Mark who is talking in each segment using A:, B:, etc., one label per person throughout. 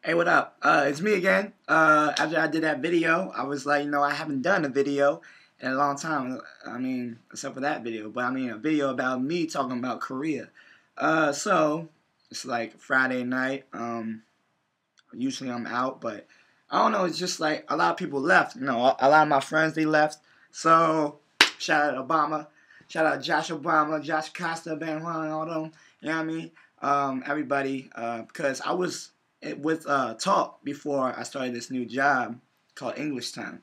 A: Hey, what up? It's me again. After I did that video, I was like, I haven't done a video in a long time. I mean, except for that video. But I mean, a video about me talking about Korea. So it's like Friday night. Usually I'm out, but I don't know. It's just like a lot of people left. A lot of my friends they left. So shout out Obama, shout out Josh Obama, Josh Costa, Ben Juan, all them. You know what I mean? Everybody, because I was with Talk before I started this new job called English Time,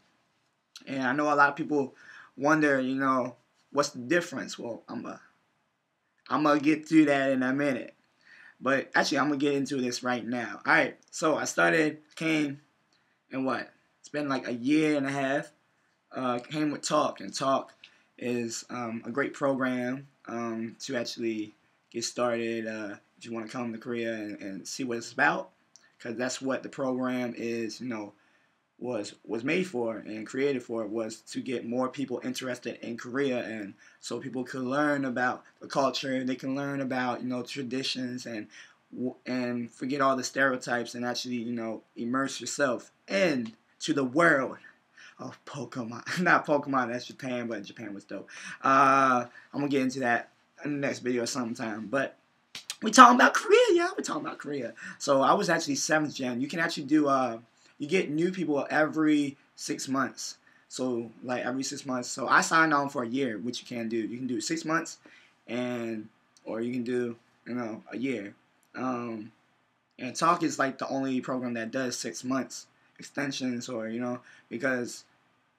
A: and I know a lot of people wonder, what's the difference? Well, I'm gonna get to that in a minute. But actually, I'm gonna get into this right now. All right, so I came, and what? It's been like a year and a half. Came with Talk, and Talk is a great program to actually get started. If you want to come to Korea and see what it's about, because that's what the program is. Was made for and created for, was to get more people interested in Korea, and so people could learn about the culture, they can learn about traditions, and forget all the stereotypes, and actually immerse yourself into the world of Pokemon. Not Pokemon, that's Japan, but Japan was dope. I'm gonna get into that in the next video sometime, but we talking about Korea, yeah. We're talking about Korea. So I was actually 7th gen. You can actually do you get new people every 6 months. So like every 6 months. So I signed on for a year, which you can do. You can do 6 months, or you can do a year. And Talk is like the only program that does 6 months extensions, or because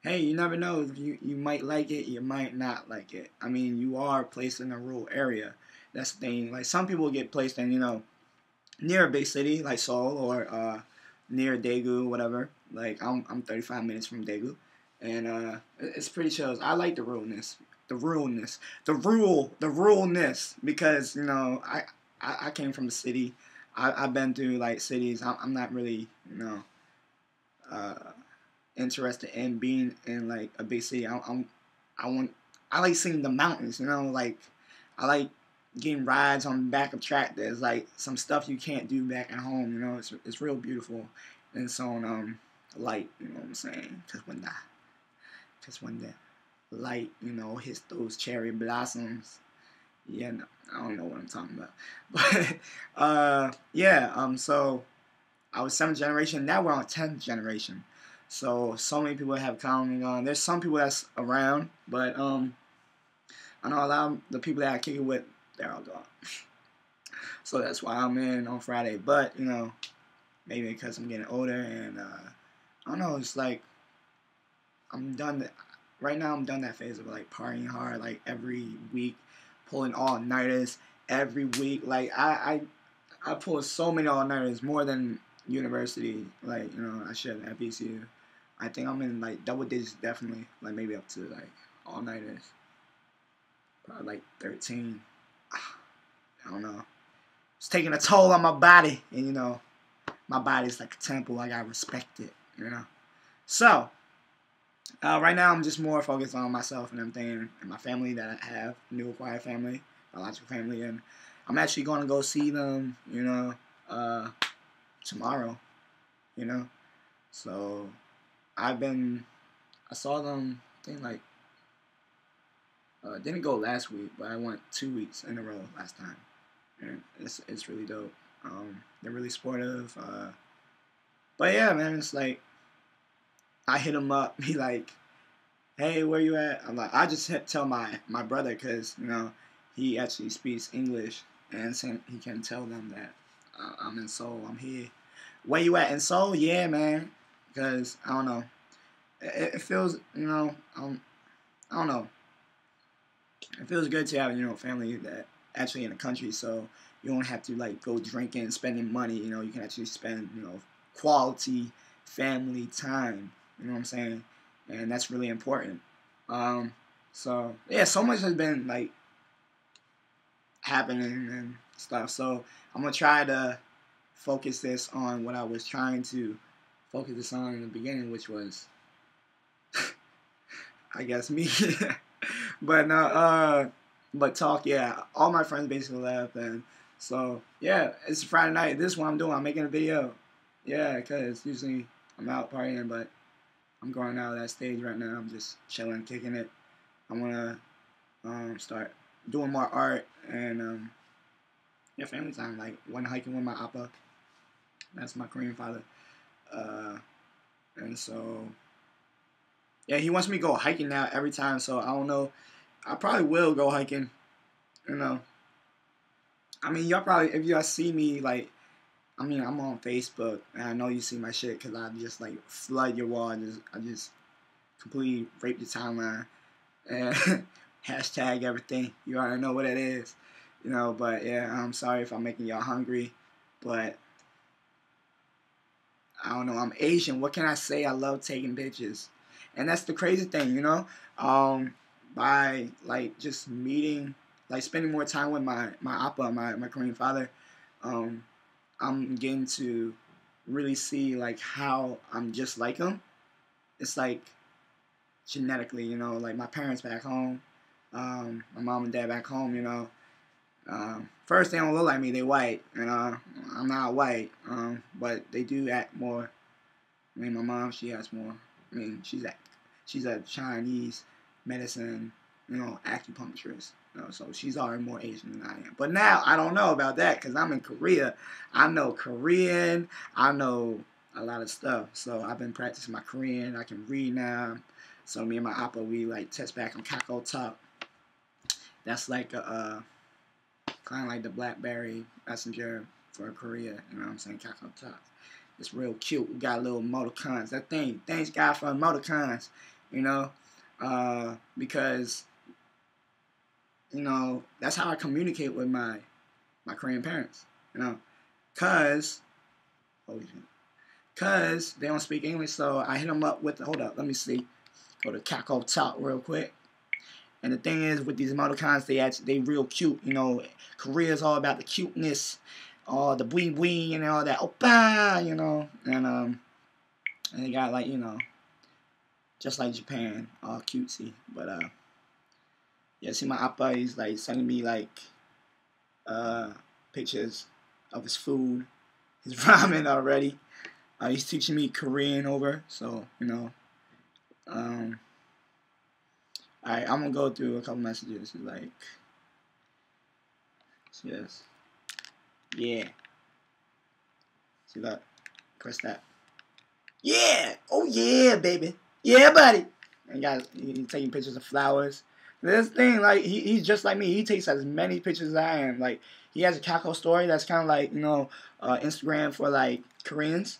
A: hey, you never know. You might like it, you might not like it. I mean, you are placed in a rural area. That's the thing. Like some people get placed in near a big city like Seoul, or near Daegu, whatever. Like I'm 35 minutes from Daegu, and it's pretty chill. I like the ruralness, the ruralness, because I came from the city. I've been through like cities. I'm not really uh, interested in being in like a big city. I like seeing the mountains. Like I like getting rides on the back of tractors, like some stuff you can't do back at home. It's real beautiful, and so on. Light, you know what I'm saying? Because when the light, hits those cherry blossoms, yeah, no, I don't know what I'm talking about, but yeah. So I was 7th generation. Now we're on 10th generation. So many people have coming on. There's some people that's around, but I know a lot of the people that I kick it with, they're all gone. So that's why I'm in on Friday. But maybe because I'm getting older, and I don't know. It's like I'm done. Right now, I'm done that phase of like partying hard, like every week, pulling all nighters every week. Like I pull so many all nighters, more than university. Like I should at BCU. I think I'm in like double digits, definitely. Like maybe up to like all nighters. Probably like 13. I don't know. It's taking a toll on my body, and my body's like a temple. I gotta respect it. So right now I'm just more focused on myself and everything, and my family that I have, new acquired family, biological family, and I'm actually gonna go see them, tomorrow. So I saw them. I think like didn't go last week, but I went 2 weeks in a row last time. And it's really dope. They're really supportive. But yeah, man, it's like I hit them up, be like, "Hey, where you at?" I'm like, I just tell my brother, because he actually speaks English, and so he can tell them that I'm in Seoul. I'm here. Where you at in Seoul? Yeah, man. Because I don't know. It feels I don't know. It feels good to have family that actually in the country, so you don't have to like go drinking and spending money. You can actually spend quality family time. You know what I'm saying? And that's really important. So yeah, so much has been like happening and stuff. So I'm gonna try to focus this on what I was trying to focus this on in the beginning, which was I guess me. But no, but Talk, yeah. All my friends basically left, and so yeah, it's Friday night. This is what I'm doing. I'm making a video. Yeah, because usually I'm out partying, but I'm going out of that stage right now. I'm just chilling, kicking it. I want to start doing more art and yeah, family time. Like went hiking with my appa. That's my Korean father. Uh, and so yeah, he wants me to go hiking now every time. So I don't know. I probably will go hiking. You know, I mean, y'all probably if y'all see me like, I mean, I'm on Facebook and I know you see my shit because I just like flood your wall. And I just completely rape your timeline and hashtag everything. You already know what it is. You know, but yeah, I'm sorry if I'm making y'all hungry, but I don't know. I'm Asian. What can I say? I love taking pictures, and that's the crazy thing, you know. By like just meeting, like spending more time with my appa, my Korean father, um, I'm getting to really see like how I'm just like him. It's like genetically, you know, like my parents back home, my mom and dad back home, you know. First, they don't look like me. They white, and I'm not white, but they do act more. I mean, my mom, she has more. I mean, she's a Chinese medicine, you know, acupuncturist. You know, so she's already more Asian than I am. But now I don't know about that because I'm in Korea. I know Korean. I know a lot of stuff. So I've been practicing my Korean. I can read now. So me and my appa, we like test back on Kakao Talk. That's like a kind of like the BlackBerry Messenger for Korea. You know what I'm saying? Kakao Talk. It's real cute. We got little emoticons. That thing, thanks God for emoticons, you know, because you know that's how I communicate with my Korean parents, you know, cause cause they don't speak English, so I hit them up with hold up, let me see, go to Kakao Talk real quick. And the thing is, with these emoticons, they real cute. You know, Korea is all about the cuteness, all the bwee bwee and all that oppa, you know, and they got like, you know, just like Japan, all cutesy. But yeah, see my appa, he's like sending me like pictures of his food, his ramen already. He's teaching me Korean over, so you know. Alright, I'm gonna go through a couple messages. Like, yes, yeah. See that? Press that. Yeah! Oh yeah, baby. Yeah, buddy. And he's taking pictures of flowers. This thing, like, he's just like me. He takes as many pictures as I am. Like, he has a Kakao story that's kind of like, you know, Instagram for, like, Koreans.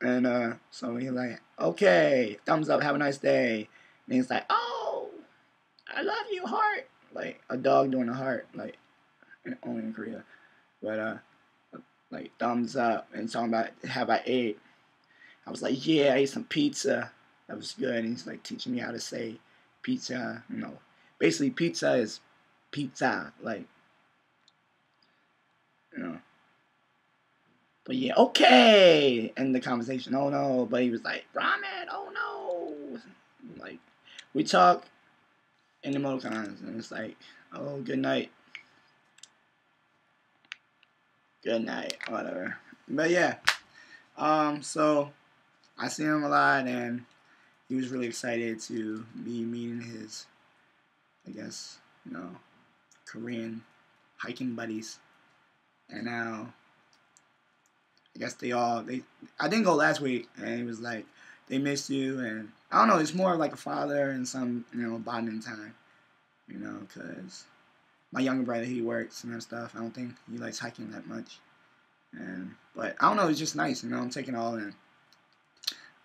A: And, so he's like, okay, thumbs up, have a nice day. And he's like, oh, I love you, heart. Like, a dog doing a heart, like, only in Korea. But, like, thumbs up. And talking about, have I ate? I was like, yeah, I ate some pizza. That was good. And he's like teaching me how to say pizza. You know, basically pizza is pizza. Like, you know. But yeah, okay. End the conversation. Oh no. But he was like, ramen. Oh no. Like, we talk in the emoticons, and it's like, oh, good night. Good night. Whatever. But yeah. So I see him a lot, and he was really excited to be meeting his, I guess, you know, Korean hiking buddies. And now, I guess I didn't go last week, and he was like, they missed you, and I don't know, it's more like a father and some, you know, bonding time, you know, because my younger brother, he works and that stuff. I don't think he likes hiking that much. But I don't know, it's just nice, you know, I'm taking it all in.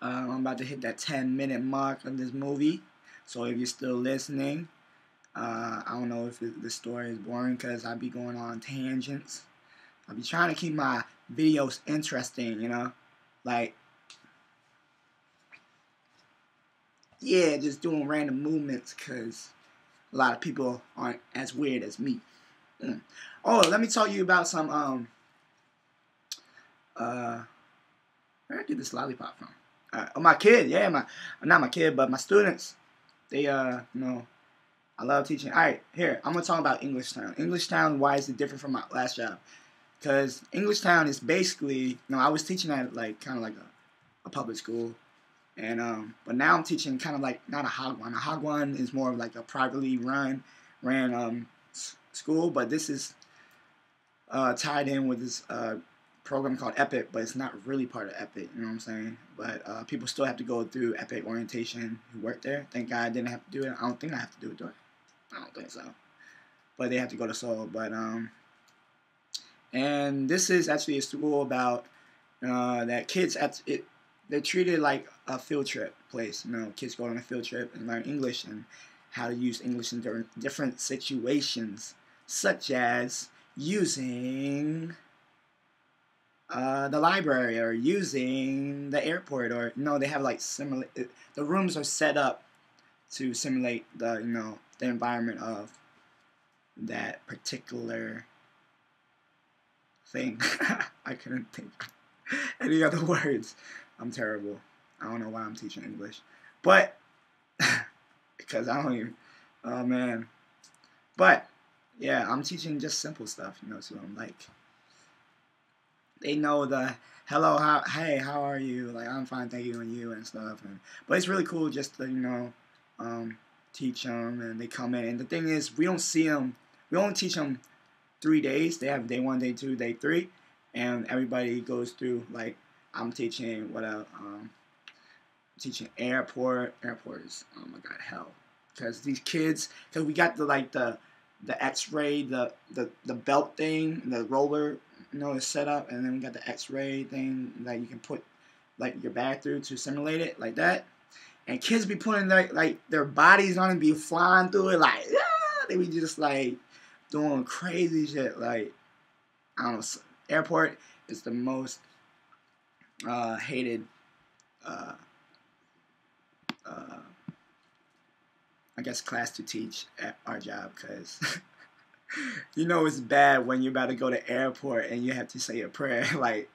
A: I'm about to hit that 10-minute mark of this movie, so if you're still listening, I don't know if the story is boring because I be going on tangents. I be trying to keep my videos interesting, you know? Like, yeah, just doing random movements because a lot of people aren't as weird as me. Oh, let me tell you about some, where did I get this lollipop from? Oh, my kid, yeah, not my kid, but my students. They, you know, I love teaching. All right, here, I'm going to talk about English Town. English Town, why is it different from my last job? because English Town is basically, I was teaching at like kind of like a public school, and but now I'm teaching kind of like not a Hagwon. A Hagwon is more of like a privately ran school, but this is tied in with this program called Epic, but it's not really part of Epic, you know what I'm saying? But people still have to go through Epic orientation who work there. Thank God I didn't have to do it. I don't think I have to do it, do I? I don't think so. But they have to go to Seoul. But and this is actually a school about that kids they're treated like a field trip place. Kids go on a field trip and learn English and how to use English in different situations, such as using the library or using the airport, or they have like the rooms are set up to simulate the the environment of that particular thing. I couldn't think any other words. I'm terrible. I don't know why I'm teaching English, but because I don't even. Oh man, but yeah, I'm teaching just simple stuff, to them. Like they know the hello, hey, how are you? Like I'm fine, thank you, and you and stuff. But it's really cool just to teach them, and they come in. And the thing is, we don't see them. We only teach them 3 days. They have day 1, day 2, day 3, and everybody goes through. Like I'm teaching teaching airport. Airport is, oh my god, hell. Because these kids, because we got the X-ray, the belt thing, the roller, is set up, and then we got the X-ray thing that you can put like your bag through to simulate it like that. And kids be putting their bodies on and be flying through it like, yeah, they be just like doing crazy shit. Like I don't know, airport is the most hated I guess class to teach at our job, because it's bad when you're about to go to airport and you have to say a prayer like,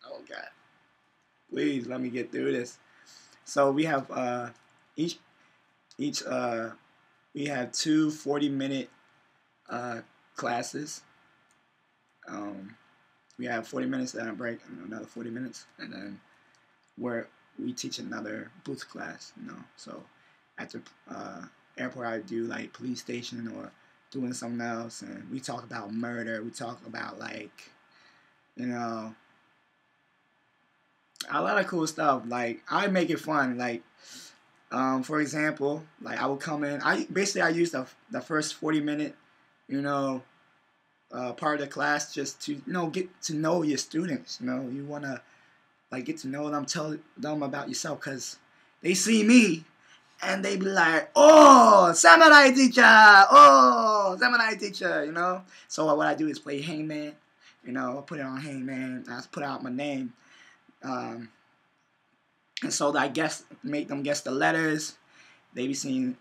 A: oh god, please let me get through this. So we have each we have 2 40-minute classes. We have 40 minutes, then a break, and another 40 minutes, and then we teach another booth class. So at the airport, I do like police station or doing something else, and we talk about murder. We talk about like, a lot of cool stuff. Like I make it fun. Like, for example, like I will come in. I use the first 40-minute, part of the class just to get to know your students. You wanna like get to know them, tell them about yourself, because they see me and they be like, oh, samurai teacher, oh, samurai teacher, So what I do is play hangman, I put it on hangman, I put out my name, and so I guess make them guess the letters. They be seeing,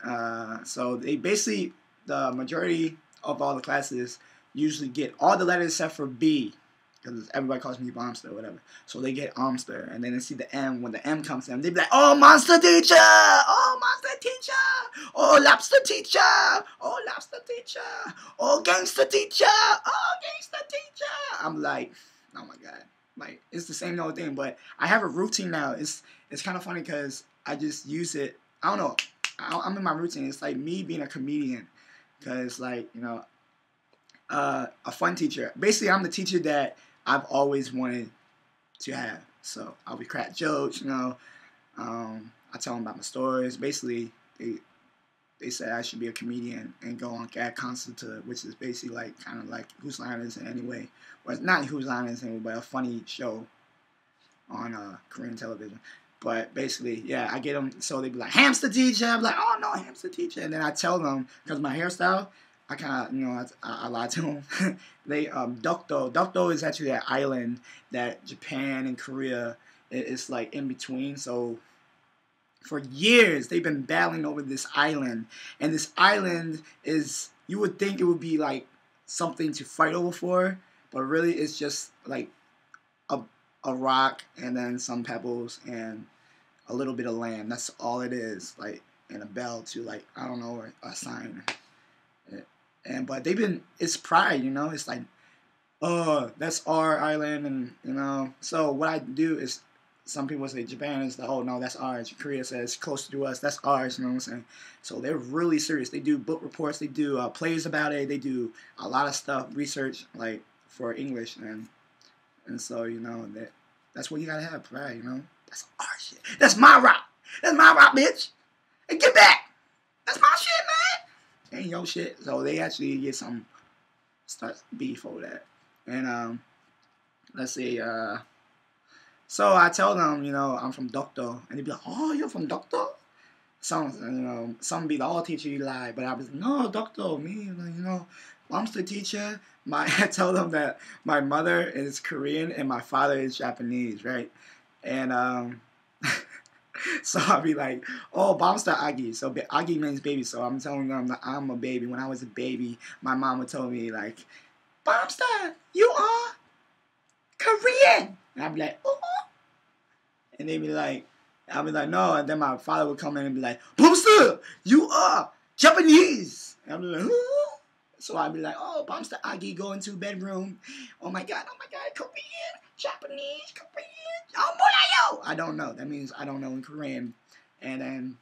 A: so they basically, the majority of all the classes usually get all the letters except for B, because everybody calls me Bomster or whatever. So they get Omster, and then they see the M. When the M comes to them, they be like, oh, monster teacher! Oh, monster teacher! Oh, lobster teacher! Oh, lobster teacher! Oh, gangster teacher! Oh, gangster teacher! I'm like, oh my god. Like, it's the same old thing, but I have a routine now. It's kind of funny because I just use it. I don't know. I'm in my routine. It's like me being a comedian, because like, a fun teacher. Basically, I'm the teacher that I've always wanted to have. So I'll be crack jokes, I tell them about my stories. Basically, they said I should be a comedian and go on Gag Concert, which is basically like kind of like Whose Line Is It Anyway? Well, it's not Whose Line Is It Anyway, but a funny show on Korean television. But basically, yeah, I get them, so they be like, hamster teacher. I'm like, oh no, hamster teacher. And then I tell them, because my hairstyle, I kind of, I lie to them. They, Dokdo is actually an island that Japan and Korea is like in between. So for years, they've been battling over this island. And this island is, you would think it would be like something to fight over for, but really it's just like a rock and then some pebbles and a little bit of land. That's all it is. Like, and a bell to like, I don't know, a sign. But they've been, it's pride, it's like that's our island, and so what I do is, some people say Japan is like, oh no, that's ours. Korea says closer to us, that's ours. You know what I'm saying? So they're really serious. They do book reports, they do plays about it, they do a lot of stuff, research like for English, and so that's what you gotta have pride. That's our shit. That's my rock. That's my rock, bitch. And get back. That's my shit, man. Ain't your shit. So they actually get some start beef over that. And let's see. So I tell them, I'm from Dokdo, and they be like, "Oh, you're from Dokdo?" Some be like, "Oh, teacher, you lie," but I was like, "No, Dokdo, me, Bomster teacher." I tell them that my mother is Korean and my father is Japanese, right? And so I'll be like, "Oh, Bomster Agi." So Agi means baby. So I'm telling them that I'm a baby. When I was a baby, my mom would tell me like, "Bomster, you are Korean." And I'd be like, "Oh." And they'd be like, I'd be like, "No." And then my father would come in and be like, "Bomster, you are Japanese." And I'd be like, "Who?" So I'd be like, "Oh, Bomster Agi, go into bedroom. Oh my god, Korean, Japanese, Korean. Oh, Molayo." I don't know. That means I don't know in Korean. And then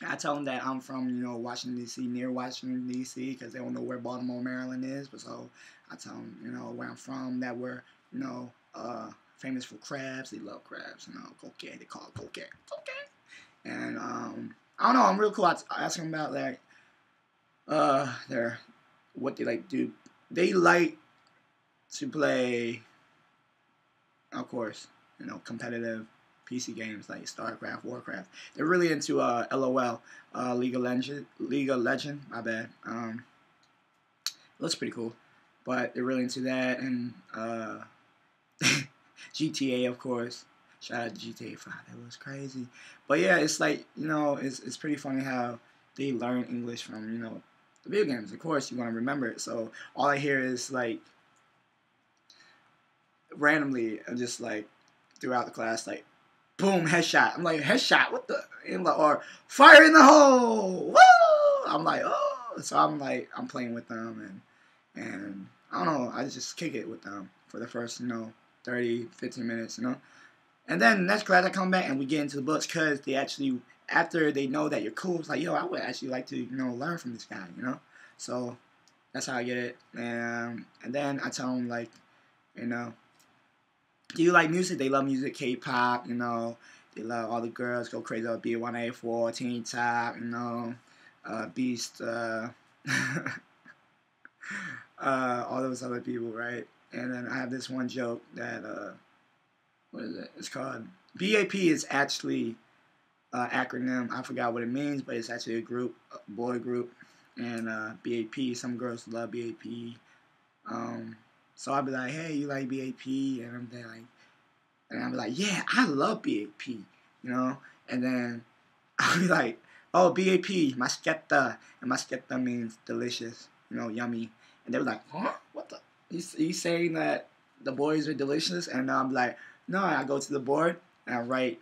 A: I tell them that I'm from, Washington, D.C., near Washington, D.C., because they don't know where Baltimore, Maryland is. But so I tell them, where I'm from, that we're, famous for crabs. They love crabs, Goke. They call it Goke. And, I don't know, I'm real cool. I ask them about, like, what they like to do. They like to play, of course, competitive PC games like StarCraft, Warcraft. They're really into LOL, League of Legend. My bad. Looks pretty cool, but they're really into that, and GTA, of course. Shout out to GTA 5. That was crazy. But yeah, it's like it's pretty funny how they learn English from the video games. Of course, you want to remember it. So all I hear is like randomly, just like throughout the class, like, boom, headshot. I'm like, headshot, what the? And like, or fire in the hole. Woo! I'm like, oh. So I'm like, I'm playing with them, and I don't know, I just kick it with them for the first, 30, 15 minutes, And then next class I come back and we get into the books, because they actually, after they know that you're cool, it's like, yo, I would actually like to, learn from this guy, So that's how I get it. And then I tell them, like, do you like music? They love music, K-pop, They love all the girls go crazy about B1A4, Teen Top, Beast, all those other people, right? And then I have this one joke that, what is it? It's called, BAP is actually acronym. I forgot what it means, but it's actually a group, a boy group. And BAP, some girls love BAP. So I'll be like, "Hey, you like BAP?" And I'll be like, "Yeah, I love BAP," And then I'll be like, "Oh, BAP, masqueta," and masqueta means delicious, yummy. And they were like, "Huh? What the? He's saying that the boys are delicious?" And I'm like, "No." I go to the board and I write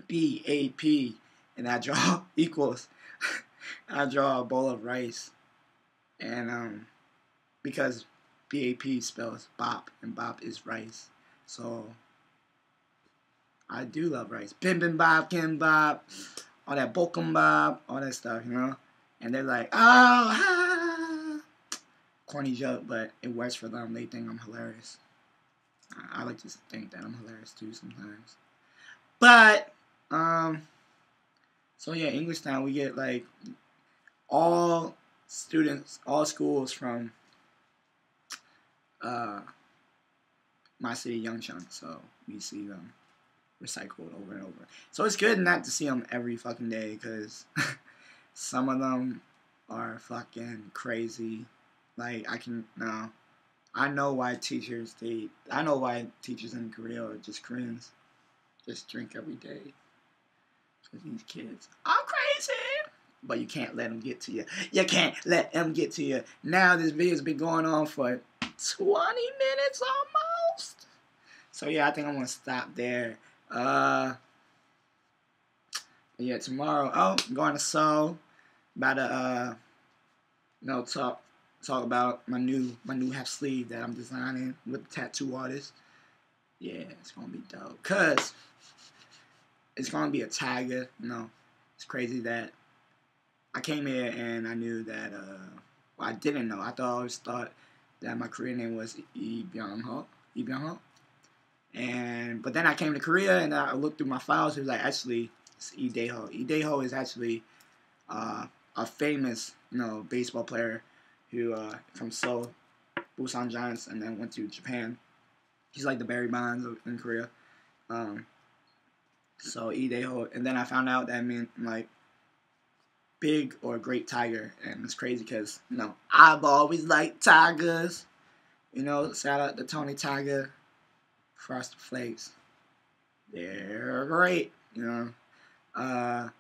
A: BAP, and I draw equals. I draw a bowl of rice, and because BAP spells bop, and bop is rice, so I do love rice. Bibimbap, kimbap, all that bokkeumbap, all that stuff, And they're like, "Oh, ha." Corny joke, but it works for them. They think I'm hilarious. I like to think that I'm hilarious too sometimes. But, so yeah, English Town, we get like all students, all schools from my city, Yangchun. So we see them recycled over and over. So it's good not to see them every fucking day, because some of them are fucking crazy. Like, I know why teachers in Korea are just Koreans. Just drink every day. Because these kids are crazy. But you can't let them get to you. You can't let them get to you. Now this video's been going on for 20 minutes almost. So yeah, I think I'm going to stop there. Yeah, tomorrow, I'm going to Seoul. About to, talk talk about my new half sleeve that I'm designing with the tattoo artist. Yeah, it's gonna be dope. Cause it's gonna be a tiger. You know, it's crazy that I came here and I knew that. Well, I didn't know. I always thought that my Korean name was Lee Byung-ho. But then I came to Korea and I looked through my files. It was like, actually, it's Lee Dae-ho. Lee Dae-ho is actually a famous, baseball player who from Seoul, Busan Giants, and then went to Japan. He's like the Barry Bonds in Korea. So Lee Dae-ho, and then I found out that meant like big or great tiger, and it's crazy because I've always liked tigers. Shout out to Tony Tiger, Frosted Flakes. They're great. I'm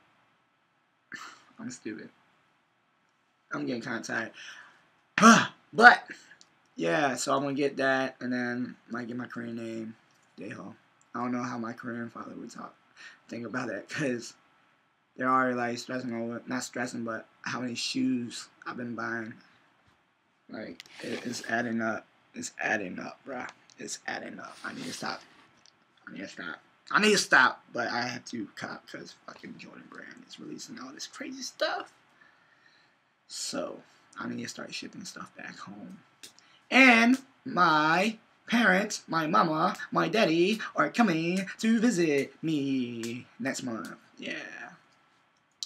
A: stupid. I'm getting kind of tired. But yeah, so I'm gonna get that, and then might get my Korean name, Dae-ho. I don't know how my Korean father would think about that, because they're already like stressing over, not stressing, but how many shoes I've been buying. Like, it's adding up. It's adding up, bruh. It's adding up. I need to stop. But I have to cop because fucking Jordan Brand is releasing all this crazy stuff. So I need to start shipping stuff back home. And my parents, my mama, my daddy are coming to visit me next month. Yeah.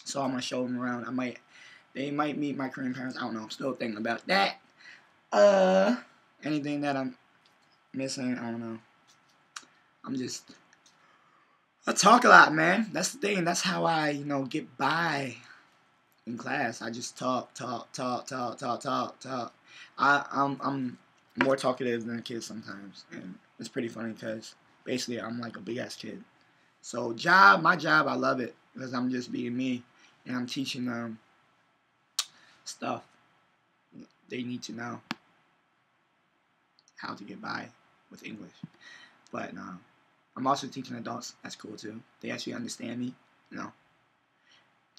A: So I'm gonna show them around. They might meet my Korean parents. I don't know. I'm still thinking about that. Anything that I'm missing, I don't know. I talk a lot, man. That's the thing. That's how I, get by in class. I just talk. I'm more talkative than a kid sometimes, and it's pretty funny because basically I'm like a big ass kid. So my job, I love it because I'm just being me, and I'm teaching them stuff they need to know how to get by with English. But I'm also teaching adults. That's cool too. They actually understand me.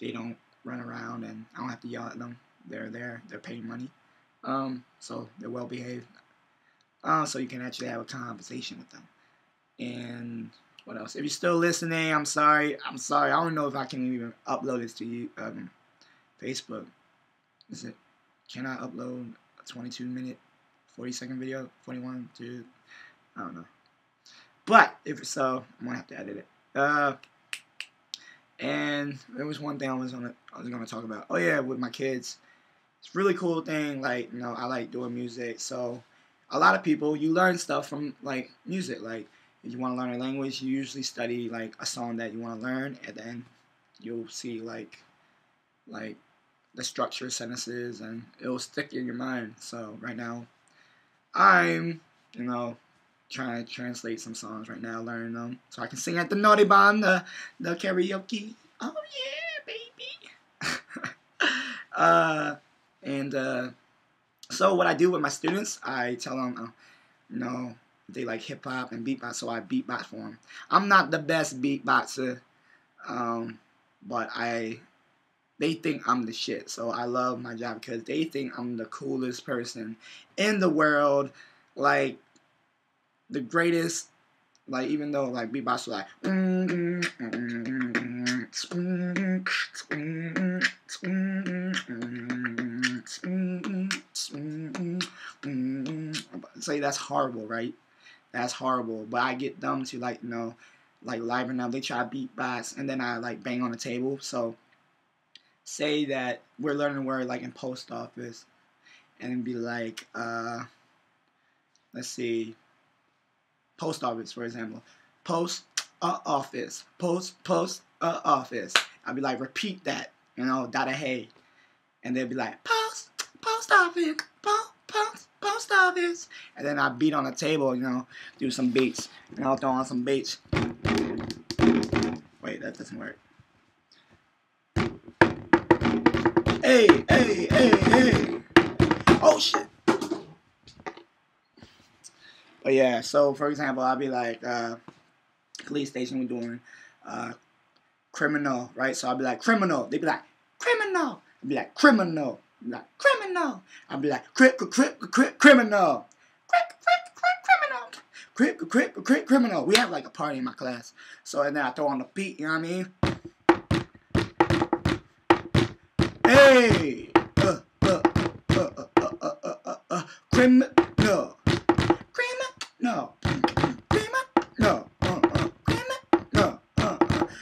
A: They don't run around and I don't have to yell at them. They're there. They're paying money. So they're well behaved. So you can actually have a conversation with them. And what else? If you're still listening, I'm sorry. I don't know if I can even upload this to you. Facebook. Can I upload a 22-minute, 40-second video? 41, 2, I don't know. But if so, I'm gonna have to edit it. And there was one thing I was gonna talk about. Oh yeah, with my kids. It's a really cool thing. Like, I like doing music. So a lot of people, you learn stuff from like music. Like, if you want to learn a language, you usually study like a song that you want to learn, and then you'll see like the structure of sentences, and it'll stick in your mind. So right now, I'm trying to translate some songs right now, learning them, so I can sing at the Naughty Bond, the karaoke. Oh yeah, baby. So what I do with my students, I tell them, they like hip hop and beatbox, so I beatbox for them. I'm not the best beatboxer, but they think I'm the shit. So I love my job because they think I'm the coolest person in the world, like the greatest. Like, even though like beatbox like say that's horrible, right? That's horrible. But I get them to like liven up. They try beatbox and then I like bang on the table. So say that we're learning a word like in post office, and it'd be like let's see, post office, for example. Post office. Post office. I'd be like, repeat that, dada hey. And they'd be like, post office, post office. And then I beat on the table, do some beats. And I'll throw on some beats. Wait, that doesn't work. Hey. Oh shit. But yeah, so for example, I'll be like, police station, we're doing criminal, right? So I'll be like, criminal. They'd be like, criminal. I'd be like, criminal. Like, criminal. I'll be like, criminal. Criminal. We have like a party in my class. So and then I throw on the beat, you know what I mean? Hey! Criminal. Criminal. Criminal. Criminal.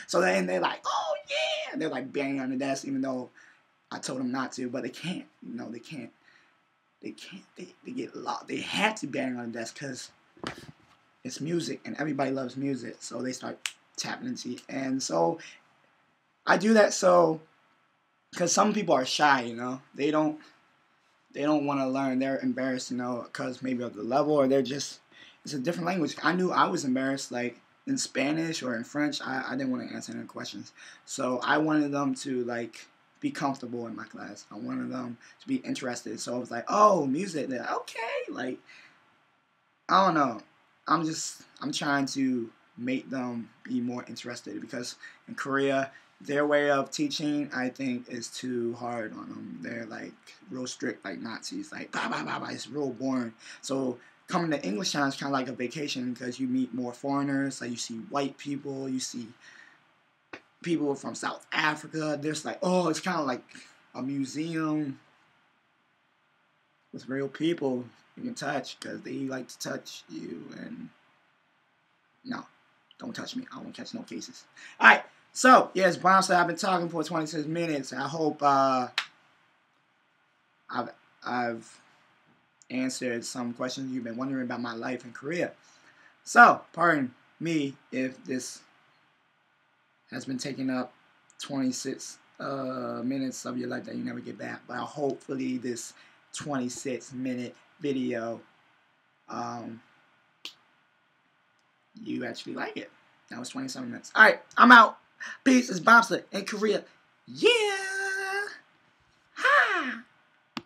A: So then they're like, oh yeah! And they're like banging on the desk even though I told them not to, but they can't. You know, they can't. They can't. They get locked. They had to bang on the desk because it's music and everybody loves music. So they start tapping into it. And so I do that so because some people are shy, you know. They don't want to learn. They're embarrassed, you know, because maybe of the level or they're just, it's a different language. I knew I was embarrassed, like in Spanish or in French. I didn't want to answer any questions. So I wanted them to like be comfortable in my class. I wanted them to be interested. So I was like, oh, music. They're like, okay. Like, I don't know. I'm trying to make them be more interested because in Korea, their way of teaching, I think, is too hard on them. They're like real strict, like Nazis, like blah blah blah blah. It's real boring. So coming to English Town is kind of like a vacation because you meet more foreigners. Like you see white people, you see people from South Africa. There's like, oh, it's kind of like a museum with real people you can touch because they like to touch you. And no, don't touch me. I won't catch no cases. All right. So, yes, Bomster, I've been talking for 26 minutes. I hope I've answered some questions you've been wondering about my life in Korea. So, pardon me if this has been taking up 26 minutes of your life that you never get back. But hopefully this 26-minute video, you actually like it. That was 27 minutes. All right, I'm out. Peace. It's Bomster in Korea. Yeah.